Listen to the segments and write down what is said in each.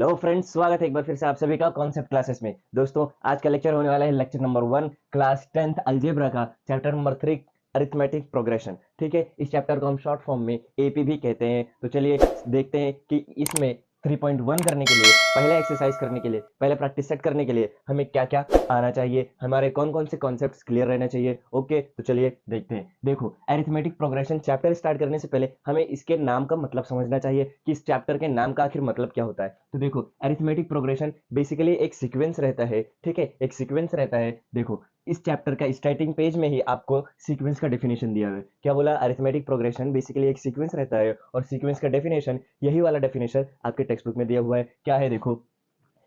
Hello friends, स्वागत है एक बार फिर से आप सभी का कॉन्सेप्ट क्लासेस में। दोस्तों, आज का लेक्चर होने वाला है lecture number 1 class 10th algebra का चैप्टर नंबर 3 अरिथमेटिक प्रोग्रेशन। ठीक है, इस चैप्टर को हम शॉर्ट फॉर्म में एपी भी कहते हैं। तो चलिए देखते हैं कि इसमें 3.1 करने के लिए, पहले एक्सरसाइज करने के लिए, पहले प्रैक्टिस सेट करने के लिए हमें क्या क्या आना चाहिए, हमारे कौन कौन से कॉन्सेप्ट्स क्लियर रहना चाहिए। ओके, तो चलिए देखते हैं। देखो, अरिथमेटिक प्रोग्रेशन चैप्टर स्टार्ट करने से पहले हमें इसके नाम का मतलब समझना चाहिए कि इस चैप्टर के नाम का आखिर मतलब क्या होता है। तो देखो, अरिथमेटिक प्रोग्रेशन बेसिकली एक सीक्वेंस रहता है। ठीक है, एक सीक्वेंस रहता है। देखो, इस चैप्टर का स्टार्टिंग पेज में ही आपको सीक्वेंस का डेफिनेशन दिया हुआ है। क्या बोला? अरिथमेटिक प्रोग्रेशन बेसिकली एक सीक्वेंस रहता है, और सीक्वेंस का डेफिनेशन, यही वाला डेफिनेशन आपके टेक्स्ट बुक में दिया हुआ है। क्या है? देखो,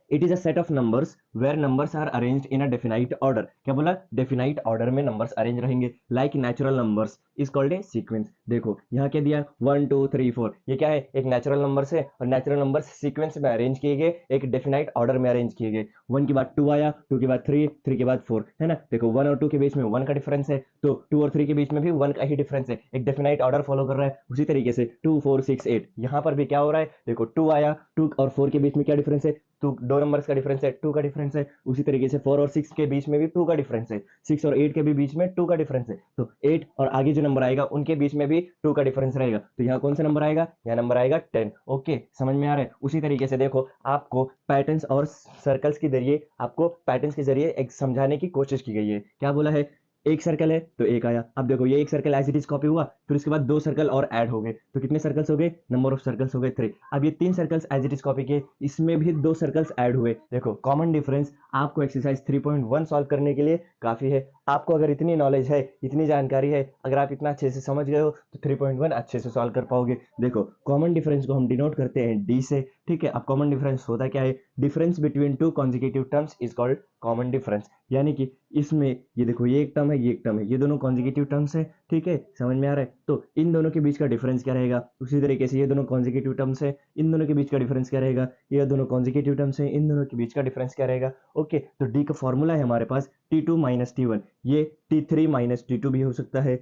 it is a set of numbers where numbers are arranged in a definite order. क्या बोला? डेफिनाइट ऑर्डर में नंबर्स अरेंज रहेंगे like natural numbers is called a sequence. देखो यहाँ क्या दिया, 1 2 3 4, ये क्या है? एक नेचुरल नंबर्स है, और नेचुरल नंबर्स सीक्वेंस में अरेंज किए गए, एक डेफिनाइट ऑर्डर में अरेंज किए गए। 1 के बाद 2 आया, 2 के बाद 3, 3 के बाद 4, है ना। देखो, 1 और 2 के बीच में 1 का डिफरेंस है, तो 2 और 3 के बीच में भी 1 का ही डिफरेंस है। एक डेफिनाइट ऑर्डर फॉलो कर रहा है। उसी तरीके से 2 4 6 8, यहाँ पर भी क्या हो रहा है? देखो, 2 आया, 2 और 4 के बीच में क्या डिफरेंस है? टू, दो नंबर्स का डिफरेंस है, 2 का डिफरेंस है। उसी तरीके से 4 और 6 के बीच में भी 2 का डिफरेंस है, 6 और 8 के भी बीच में 2 का डिफरेंस है। तो 8 और आगे जो नंबर आएगा उनके बीच में भी 2 का डिफरेंस रहेगा। तो यहाँ कौन सा नंबर आएगा? यहाँ नंबर आएगा 10। ओके, समझ में आ रहा है? उसी तरीके से देखो, आपको पैटर्न्स और सर्कल्स के जरिए, आपको पैटर्न्स के जरिए एक समझाने की कोशिश की गई है। क्या बोला है? एक सर्कल है तो एक आया। अब देखो, ये एक circle as it is copy हुआ, फिर उसके बाद 2 सर्कल और ऐड हो गए, तो कितने सर्कल्स हो गए? नंबर ऑफ सर्कल्स हो गए 3। अब ये 3 circles as it is copy किए, इसमें भी 2 सर्कल्स ऐड हुए। देखो, कॉमन डिफरेंस आपको एक्सरसाइज 3.1 सॉल्व करने के लिए काफी है। आपको अगर इतनी नॉलेज है, इतनी जानकारी है, अगर आप इतना अच्छे से समझ गए हो, तो 3.1 अच्छे से सॉल्व कर पाओगे। देखो, कॉमन डिफरेंस को हम डिनोट करते हैं डी से। ठीक है, अब कॉमन डिफरेंस होता क्या है? Difference between two consecutive terms is called common difference. यानी कि इसमें ये देखो, ये एक टर्म है, ये एक टर्म है, ये दोनों कॉन्जिक्यूटिव टर्म्स है। ठीक है, समझ में आ रहा है? तो इन दोनों के बीच का डिफरेंस क्या रहेगा? उसी तरीके से ये दोनों कॉन्जिक्यूटिव टर्म्स है, इन दोनों के बीच का डिफरेंस क्या रहेगा? ये दोनों कॉन्जिक्यूटिव टर्म्स है, इन दोनों के बीच का डिफरेंस क्या रहेगा? ओके, तो डी का फॉर्मूला है हमारे पास T2 माइनस T1। ये T3 माइनस T2 भी हो सकता है,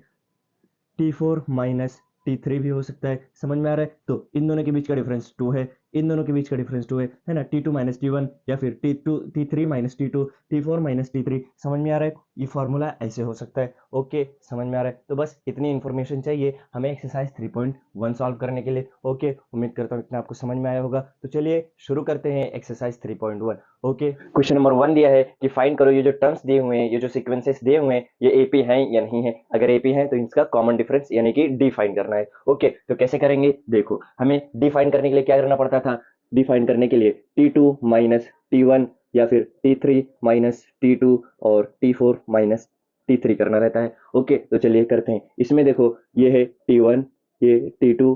T4 माइनस T3 भी हो सकता है। समझ में आ रहा है? तो इन दोनों के बीच का डिफरेंस 2 है, इन दोनों के बीच का डिफरेंस 2 है ना। T2 माइनस T1, या फिर T3 minus T2, T4 minus T3। समझ में आ रहा है? ये फॉर्मूला ऐसे हो सकता है। ओके, समझ में आ रहा है? तो बस इतनी इन्फॉर्मेशन चाहिए हमें एक्सरसाइज 3.1 सॉल्व करने के लिए। ओके, उम्मीद करता हूँ इतना आपको समझ में आया होगा। तो चलिए शुरू करते हैं एक्सरसाइज 3.1। ओके, क्वेश्चन नंबर 1 दिया है कि फाइंड करो ये जो टर्म्स दिए हुए हैं, ये जो सीक्वेंसेस दिए हुए हैं, ये एपी हैं या नहीं है। अगर एपी हैं तो इसका कॉमन डिफरेंस यानी कि डिफाइन करना है। ओके, तो कैसे करेंगे? देखो, हमें डिफाइन करने के लिए क्या करना पड़ता था? डिफाइन करने के लिए T2 माइनस T1, या फिर T3 माइनस T2 और T4 माइनस T3 करना रहता है। ओके, तो चलिए करते हैं। इसमें देखो, ये है T1, ये T2,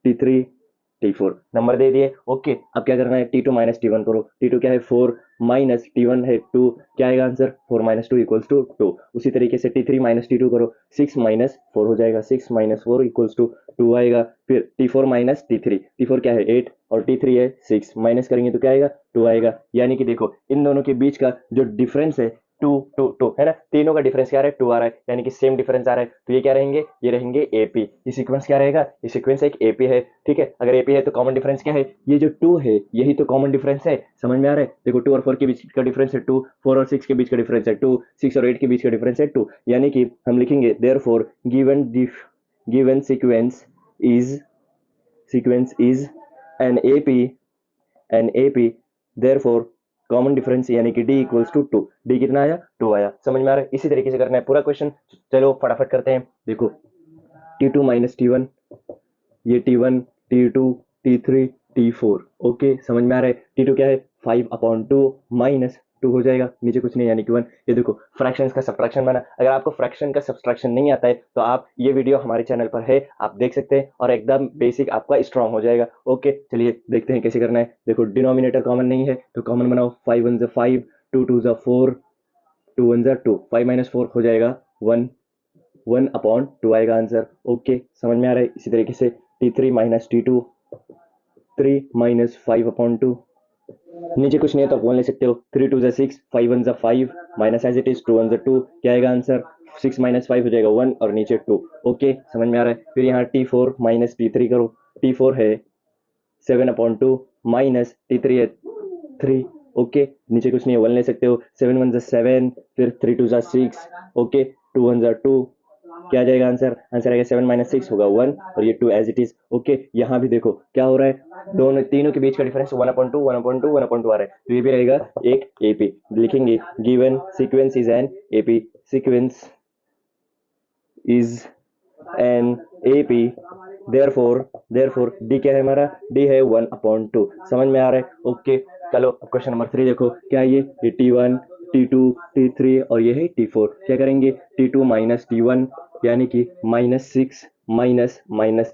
T3, T4 नंबर दे दिए। ओके, अब क्या करना है? T2 माइनस T1 करो। T2 क्या है? 4 माइनस T1 है 2। क्या आएगा आंसर? 4 minus 2 equals to 2। उसी तरीके से T3 माइनस T2 करो। 6 माइनस 4 हो जाएगा, 6 माइनस 4 इक्वल्स टू 2 आएगा। फिर T4 माइनस T3, T4 क्या है? 8 और T3 है 6, माइनस करेंगे तो क्या आएगा? 2 आएगा। यानी कि देखो, इन दोनों के बीच का जो डिफरेंस है 2 2 2 है ना, तीनों का डिफरेंस क्या आ रहा है? 2 आ रहा है, यानी कि सेम डिफरेंस आ रहा है। तो ये क्या रहेंगे? ये रहेंगे एपी। ये सीक्वेंस क्या रहेगा? ये सीक्वेंस एक एपी है। ठीक है, अगर एपी है तो कॉमन डिफरेंस क्या है? ये जो 2 है, यही तो कॉमन डिफरेंस है। समझ में आ रहा है? देखो, 2 और 4 के बीच का डिफरेंस है 2, 4 और 6 के बीच का डिफरेंस है 2, 6 और 8 के बीच का डिफरेंस है 2। यानी कि हम लिखेंगे therefore given sequence is an AP therefore common difference यानी कि डी इक्वल्स टू 2। डी कितना आया? 2 आया। समझ में आ रहा है? इसी तरीके से करना है पूरा क्वेश्चन। चलो फटाफट करते हैं। देखो, T2 माइनस T1, ये T1, T2, T3, T4। Okay, समझ में आ रहा है? T2 क्या है? 5/2 माइनस 2 हो जाएगा, नीचे कुछ नहीं यानी कि 1। ये देखो, फ्रैक्शंस का सब्ट्रैक्शन बना। अगर आपको फ्रैक्शन का सब्ट्रैक्शन नहीं आता है तो आप ये वीडियो हमारे चैनल पर है, आप देख सकते हैं, और एकदम बेसिक आपका स्ट्रांग हो जाएगा। ओके, चलिए देखते हैं कैसे करना है। देखो, डिनोमिनेटर कॉमन नहीं है तो कॉमन बनाओ। 5 1 5, 2 2 4, 2 1 2, 5 माइनस 4 हो जाएगा 1, 1/2 आएगा आंसर। ओके, समझ में आ रहा है? इसी तरीके से T3 माइनस T2, 3 माइनस 5/2। नीचे कुछ नहीं है तो आप 1 ले सकते हो। 3 2 6, 5 1 5, माइनस एज इट इज 2 1 2। क्या आएगा आंसर? 6 माइनस 5 हो जाएगा 1, और नीचे 2। ओके, समझ में आ रहा है? फिर यहाँ T4 माइनस T3 करो। T4 है 7/2 माइनस T3 है 3, ओके, नीचे कुछ नहीं है 1 ले सकते हो, 7 1 7, फिर 3 2 6, ओके, 2 1 2, क्या आ जाएगा आंसर? आंसर आएगा 7 - 6 होगा 1 और ये 2 एज इट इज। ओके, यहाँ भी देखो क्या हो रहा है, दोनों तीनों के बीच का डिफरेंस 1/2 1/2 1/2 आ रहा है, तो ये भी रहेगा एक एपी। लिखेंगे given sequence is an AP, sequence is an AP, therefore D क्या है हमारा? डी है 1/2। समझ में आ रहा है? ओके, चलो क्वेश्चन नंबर 3 देखो क्या है ये T1 T2 T3 और ये है T4। क्या करेंगे? T2 माइनस T1 यानी कि -6 माइनस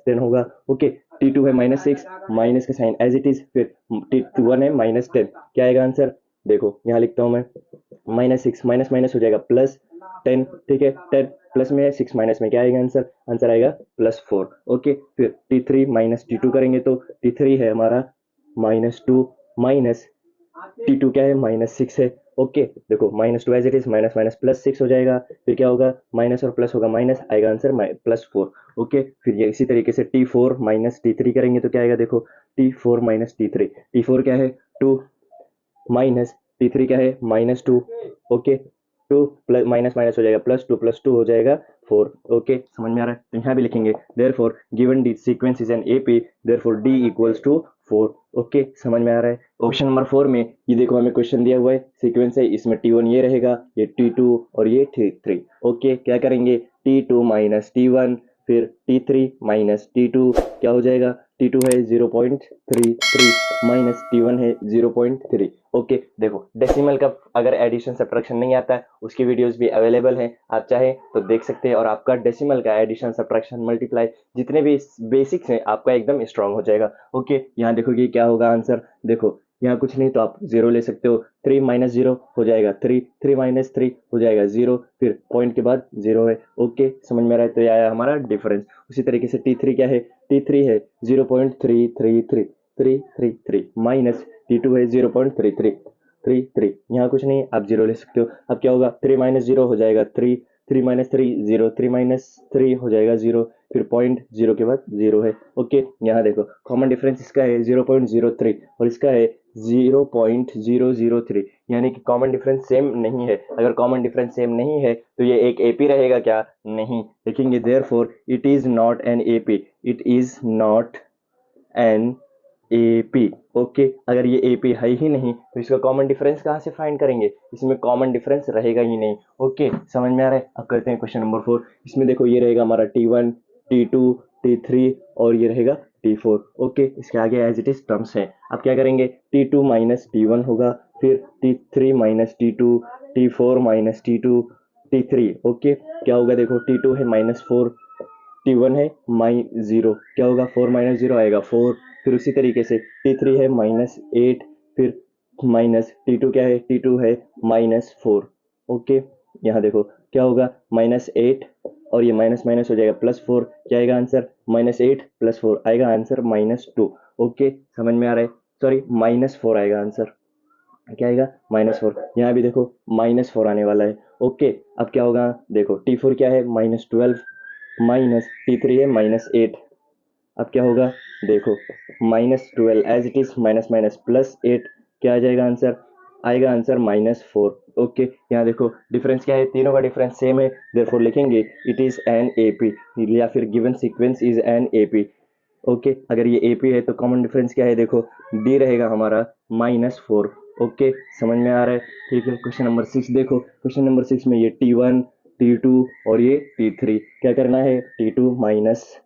10 होगा। ओके, T2 है -6, माइनस का साइन एज इट इज, फिर T1 है -10, क्या आएगा आंसर? देखो यहाँ लिखता हूँ मैं, -6 माइनस माइनस हो जाएगा +10, ठीक है, 10 प्लस में है, 6 माइनस में, क्या आएगा आंसर? आंसर आएगा +4। ओके, फिर T3 माइनस T2 करेंगे तो T3 है हमारा -2 माइनस T2 क्या है? -6 है। ओके, देखो -2 as it is, minus minus +6 हो जाएगा, फिर क्या होगा? माइनस और प्लस होगा माइनस, आएगा आंसर +4। ओके, फिर ये इसी तरीके से T4 माइनस T3 करेंगे तो क्या आएगा? देखो T4 माइनस T3, T4 क्या है? 2 माइनस T3 क्या है? -2, ओके, 2 प्लस माइनस माइनस हो जाएगा +2 हो जाएगा 4। ओके, समझ में आ रहा है? तो यहाँ भी लिखेंगे therefore given the sequence is an AP, therefore d equals to 4। Okay, समझ में आ रहा है? ऑप्शन नंबर 4 में ये देखो हमें क्वेश्चन दिया हुआ है, सीक्वेंस है, इसमें T1 ये रहेगा, ये T2 और ये T3। ओके, क्या करेंगे? T2 माइनस T1, फिर T3 माइनस T2, क्या हो जाएगा? T2 है 0.33 माइनस T1 है 0.3। ओके, देखो डेसिमल का अगर एडिशन सब्ट्रैक्शन नहीं आता है, उसकी वीडियोस भी अवेलेबल हैं, आप चाहें तो देख सकते हैं, और आपका डेसिमल का एडिशन सब्ट्रैक्शन मल्टीप्लाई जितने भी बेसिक्स हैं आपका एकदम स्ट्रांग हो जाएगा। ओके, यहाँ देखोगे क्या होगा आंसर, देखो यहाँ कुछ नहीं तो आप 0 ले सकते हो, 3 माइनस 0 हो जाएगा 3, 3 माइनस 3 हो जाएगा 0, फिर पॉइंट के बाद 0 है। ओके, समझ में आ रहा है? तो ये आया हमारा डिफरेंस। उसी तरीके से T3 क्या है? T3 है 0.333 माइनस T2 है 0.3333, यहाँ कुछ नहीं, आप 0 ले सकते हो। अब क्या होगा? 3 माइनस 0 हो जाएगा 3, 3 माइनस 3 0, 3 माइनस 3 हो जाएगा 0, फिर पॉइंट 0 के बाद 0 है। ओके, यहाँ देखो कॉमन डिफरेंस इसका है 0.03 और इसका है 0.003, यानी कि कॉमन डिफरेंस सेम नहीं है। अगर कॉमन डिफरेंस सेम नहीं है तो ये एक एपी रहेगा क्या? नहीं। लिखेंगे therefore it is not an AP, it is not an AP. Okay, अगर ये एपी है ही नहीं तो इसका कॉमन डिफरेंस कहाँ से फाइंड करेंगे? इसमें कॉमन डिफरेंस रहेगा ही नहीं। ओके, समझ में आ रहा है? अब करते हैं क्वेश्चन नंबर 4। इसमें देखो ये रहेगा हमारा T1 T2 T3 और ये रहेगा T4। ओके, इसके आगे एज इट इज टर्म्स है। अब क्या करेंगे? T2 माइनस T1 होगा, फिर T3 minus T2, T4 minus T2 T3। Okay, क्या होगा? देखो T2 है -4, T1 है -0, क्या होगा? 4 माइनस 0 आएगा 4, फिर उसी तरीके से T3 है -8, फिर माइनस T2 क्या है? T2 है -4। ओके, यहाँ देखो क्या होगा? -8 और ये माइनस माइनस हो जाएगा +4, क्या आएगा आंसर? -8 + 4 आएगा आंसर -2। ओके, समझ में आ रहा है? सॉरी, -4 आएगा आंसर, क्या आएगा? -4। यहाँ भी देखो -4 आने वाला है। ओके, अब क्या होगा? देखो T4 क्या है? -12 माइनस T3 है -8, अब क्या होगा? देखो -12 as it is, minus minus +8, क्या आ जाएगा आंसर? आएगा आंसर -4। ओके, यहाँ देखो डिफरेंस क्या है? तीनों का डिफरेंस सेम है, देयरफॉर लिखेंगे इट इज एन एपी, या फिर given sequence is an AP. Okay, अगर ये एपी है तो कॉमन डिफरेंस क्या है? देखो डी रहेगा हमारा -4। ओके, समझ में आ रहा है? ठीक है, क्वेश्चन नंबर 6 देखो, क्वेश्चन नंबर 6 में ये T1 T2 और ये T3, क्या करना है? T2 माइनस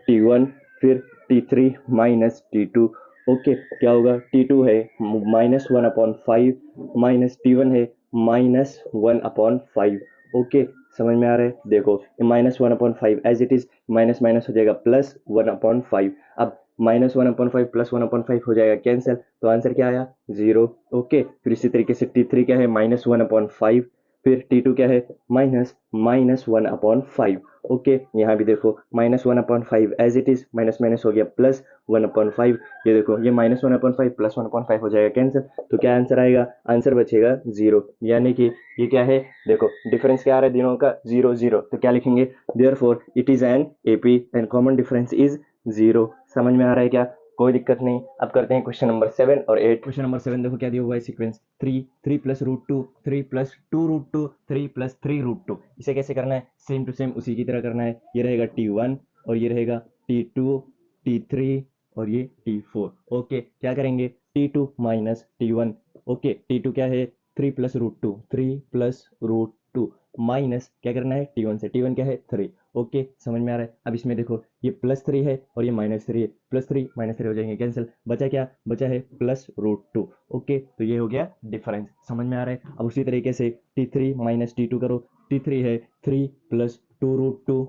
T1, फिर T3 माइनस T2। ओके, क्या होगा? T2 है -1/5 माइनस T1 है -1/5। ओके, समझ में आ रहा है? देखो -1/5 as it is, minus minus हो जाएगा +1/5। अब -1/5 + 1/5 हो जाएगा कैंसिल, तो आंसर क्या आया? 0। ओके, फिर इसी तरीके से T3 क्या है? -1/5, फिर T2 क्या है? -1/5। ओके, यहाँ भी देखो -1/5 as it is, minus minus हो गया +1/5। ये देखो ये -1/5 + 1/5 हो जाएगा कैंसिल, तो क्या आंसर आएगा? आंसर बचेगा 0, यानी कि ये क्या है? देखो डिफरेंस क्या आ रहा है दिनों का? 0 0, तो क्या लिखेंगे? Therefore it is an AP and common difference is 0। समझ में आ रहा है क्या? कोई दिक्कत नहीं। अब करते हैं क्वेश्चन नंबर 7 और 8। क्वेश्चन नंबर 7 देखो क्या दिया हुआ है sequence 3 plus root two 3 plus 2 root two 3 plus 3 root two. इसे कैसे करना है, सेम टू सेम उसी की तरह करना है। ये रहेगा T1 और ये रहेगा T2 T3 और ये T4। ओके, क्या करेंगे T2 minus T1। Okay, T2 क्या है 3 plus root two 3 plus root two minus क्या करना है T1 से, T1 क्या है 3। ओके, समझ में आ रहा है। अब इसमें देखो ये +3 है और ये -3 है, +3 -3 हो जाएंगे कैंसिल, बचा क्या, बचा है प्लस रूट टू। ओके, तो ये हो गया डिफरेंस, समझ में आ रहा है। अब उसी तरीके से T3 माइनस T2 करो, T3 है 3 प्लस 2 रूट टू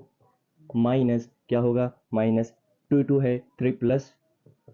माइनस क्या होगा माइनस T2 है 3 प्लस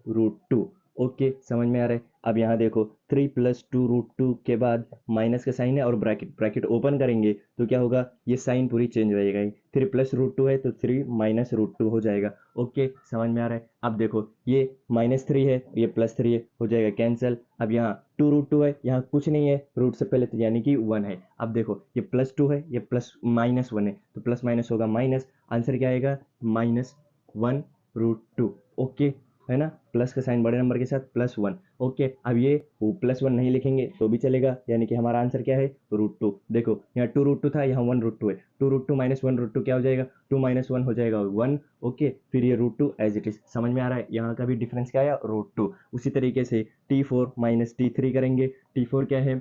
रूट टू। ओके, समझ में आ रहा है। अब यहाँ देखो 3 प्लस 2 रूट टू के बाद माइनस का साइन है और ब्रैकेट, ब्रैकेट ओपन करेंगे तो क्या होगा, ये साइन पूरी चेंज हो जाएगा। 3 प्लस रूट टू है तो 3 माइनस रूट टू हो जाएगा। ओके, समझ में आ रहा है। अब देखो ये -3 है, ये +3 है, हो जाएगा कैंसिल। अब यहाँ 2 रूट टू है, यहाँ कुछ नहीं है रूट से पहले, तो यानी कि 1 है। अब देखो ये +2 है, ये प्लस -1 है, तो प्लस माइनस होगा माइनस, आंसर क्या आएगा -1 रूट टू। ओके, है ना, प्लस का साइन बड़े नंबर के साथ +1। ओके, अब ये +1 नहीं लिखेंगे तो भी चलेगा, यानी कि हमारा आंसर क्या है √2। देखो यहाँ 2 रूट टू था, यहाँ 1 रूट टू है, 2 root two minus 1 root two क्या हो जाएगा, 2 माइनस 1 हो जाएगा 1। ओके, फिर ये √2 एज इट इज, समझ में आ रहा है। यहाँ का भी डिफरेंस क्या आया √2। उसी तरीके से T4 माइनस T3 करेंगे, T4 क्या है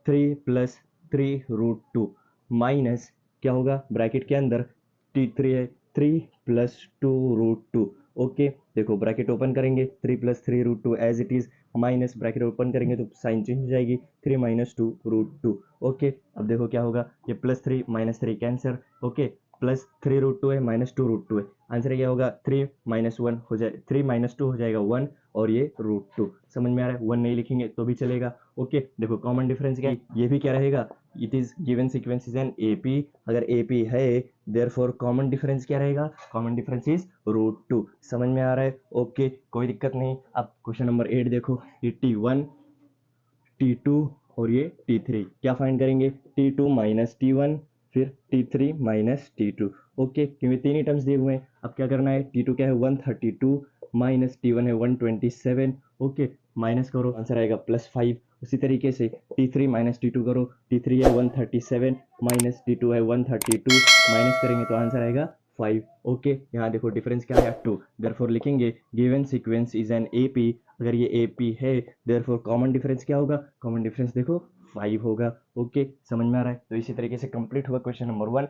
3 प्लस 3 रूट टू माइनस क्या होगा ब्रैकेट के अंदर T3 है 3 प्लस 2 रूट टू। ओके, देखो ब्रैकेट ओपन करेंगे 3 plus 3 root two as it is, minus bracket open करेंगे तो साइन चेंज हो जाएगी 3 माइनस 2 रूट टू। ओके, अब देखो क्या होगा, ये +3 -3 कैंसर। ओके, +3 रूट टू है -2 रूट टू है, आंसर क्या होगा 3 माइनस 1 हो जाए, 3 माइनस 2 हो जाएगा 1 और ये √2। समझ में आ रहा है, 1 नहीं लिखेंगे तो भी चलेगा। ओके, देखो कॉमन डिफरेंस क्या है, ये भी क्या रहेगा, it is given sequence is N AP। अगर AP है देयरफॉर कॉमन डिफरेंस क्या रहेगा, कॉमन डिफरेंस इज √2। समझ में आ रहा है। ओके, कोई दिक्कत नहीं। अब क्वेश्चन नंबर 8 देखो, ये T1 T2 और ये T3 क्या फाइंड करेंगे, T2 माइनस T1 फिर T3 माइनस T2। ओके, क्योंकि तीन ही टर्म्स दिए हुए हैं। अब क्या करना है, T2 क्या है 132 माइनस T1 है 127। ओके, माइनस करो आंसर आएगा +5। उसी तरीके से T3 माइनस T2 करो, T3 है 137 माइनस T2 है 132, माइनस करेंगे तो आंसर आएगा 5। ओके, यहाँ देखो डिफरेंस क्या है 2, देयरफॉर लिखेंगे given sequence is N AP। अगर ये AP है देयरफॉर कॉमन डिफरेंस क्या होगा, कॉमन डिफरेंस देखो 5 होगा। ओके, समझ में आ रहा है। तो इसी तरीके से कंप्लीट हुआ क्वेश्चन नंबर 1।